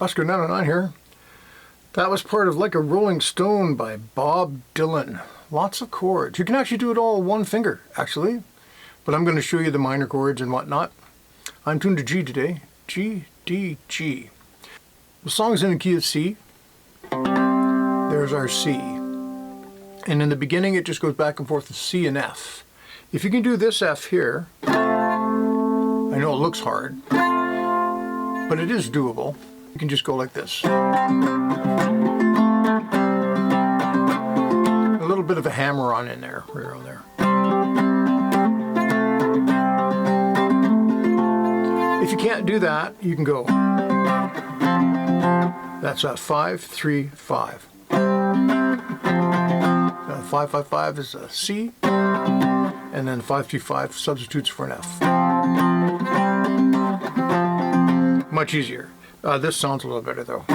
Oscar 909 here. That was part of Like a Rolling Stone by Bob Dylan. Lots of chords. You can actually do it all with one finger, actually. But I'm going to show you the minor chords and whatnot. I'm tuned to G today. G, D, G. The song is in the key of C. There's our C. And in the beginning it just goes back and forth to C and F. If you can do this F here, I know it looks hard, but it is doable. You can just go like this. A little bit of a hammer-on in there, right around there. If you can't do that, you can go. That's a 5, 3, 5. 5, 5, 5 is a C, and then 5, 3, 5 substitutes for an F. Much easier. This sounds a little better though.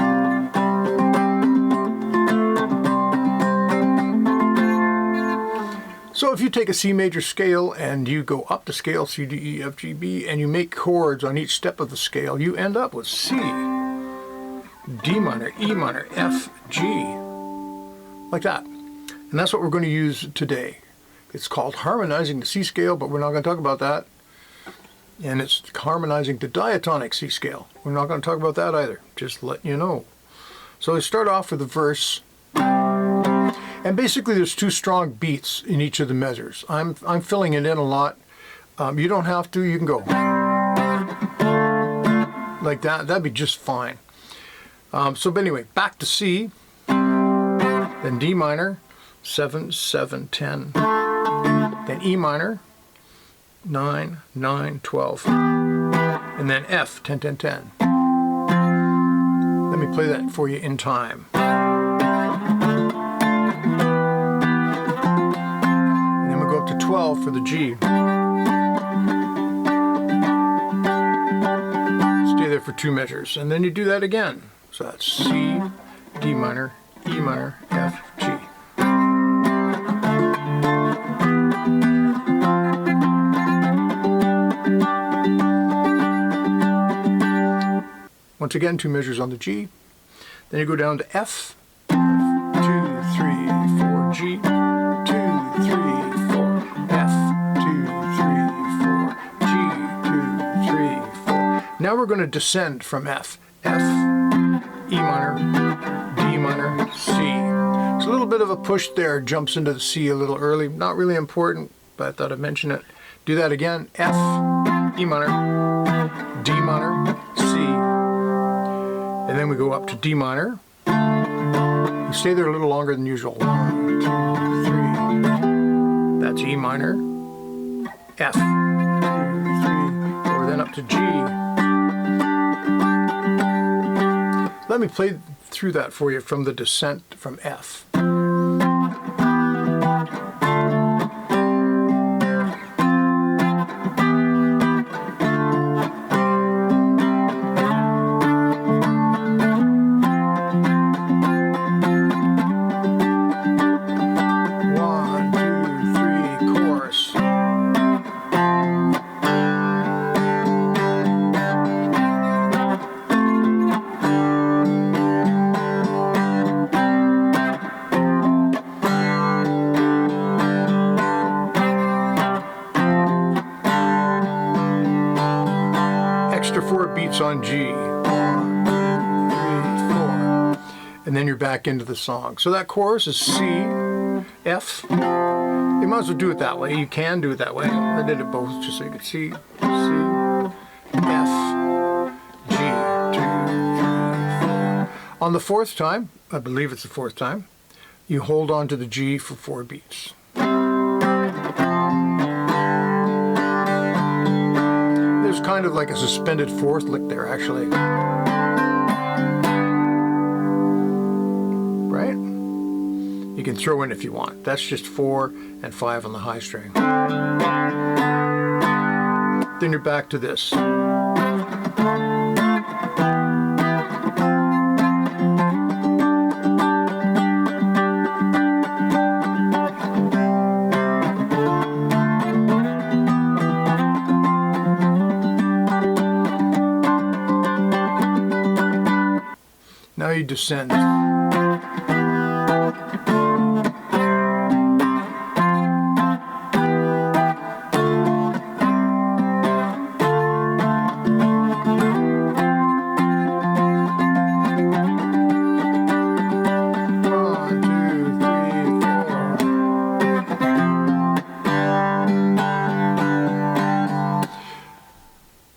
So if you take a C major scale and you go up the scale, C, D, E, F, G, B, and you make chords on each step of the scale, you end up with C, D minor, E minor, F, G, like that. And that's what we're going to use today. It's called harmonizing the C scale, but we're not going to talk about that. And it's harmonizing the diatonic C scale. We're not going to talk about that either, just letting you know. So let's start off with the verse. And basically there's two strong beats in each of the measures. I'm filling it in a lot. You don't have to, you can go like that. That'd be just fine. But anyway, back to C, then D minor, 7, 7, 10, then E minor, 9, 9, 12, and then F, 10, 10, 10. Let me play that for you in time. And then we'll go up to 12 for the G. Stay there for 2 measures, and then you do that again. So that's C, D minor, E minor, F, G. Once again, 2 measures on the G. Then you go down to F. 2, 3, 4, G. 2, 3, 4, F. 2, 3, 4, G. 2, 3, 4. Now we're going to descend from F. F, E minor, D minor, C. It's a little bit of a push there, jumps into the C a little early. Not really important, but I thought I'd mention it. Do that again. F, E minor, D minor, C. And then we go up to D minor. You stay there a little longer than usual. 1, 2, 3. That's E minor. F. 2, 3, 4. Then up to G. Let me play through that for you from the descent from F. Extra 4 beats on G. 1, 2, 3, 4. And then you're back into the song. So that chorus is C, F. You might as well do it that way. You can do it that way. I did it both just so you could see. C, F, G, 2, 3, 4. On the 4th time, I believe it's the 4th time, you hold on to the G for 4 beats. There's kind of like a suspended 4th lick there, actually. Right? You can throw in if you want. That's just 4 and 5 on the high string. Then you're back to this. descends.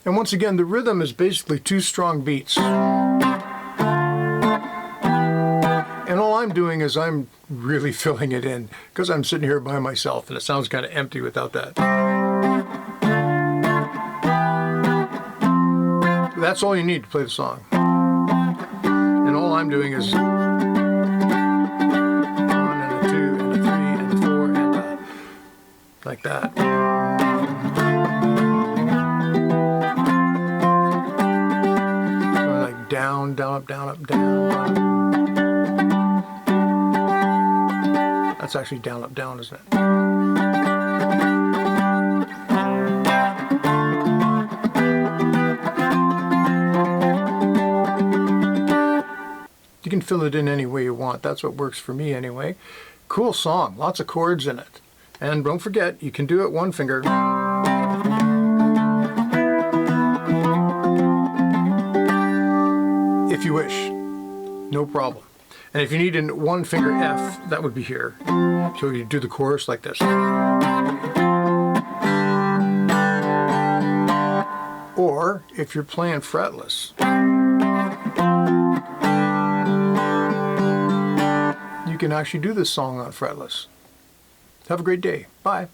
And once again, the rhythm is basically 2 strong beats. And all I'm doing is I'm really filling it in, because I'm sitting here by myself and it sounds kind of empty without that. That's all you need to play the song. And all I'm doing is 1 and a 2 and a 3 and a 4 and a, like that. Down, down, up, down, up, down, down. That's actually down, up, down, isn't it? You can fill it in any way you want. That's what works for me anyway. Cool song, lots of chords in it. And don't forget, you can do it 1 finger. If you wish, no problem. And if you need a 1 finger F, that would be here. So you do the chorus like this. Or if you're playing fretless, you can actually do this song on fretless. Have a great day. Bye.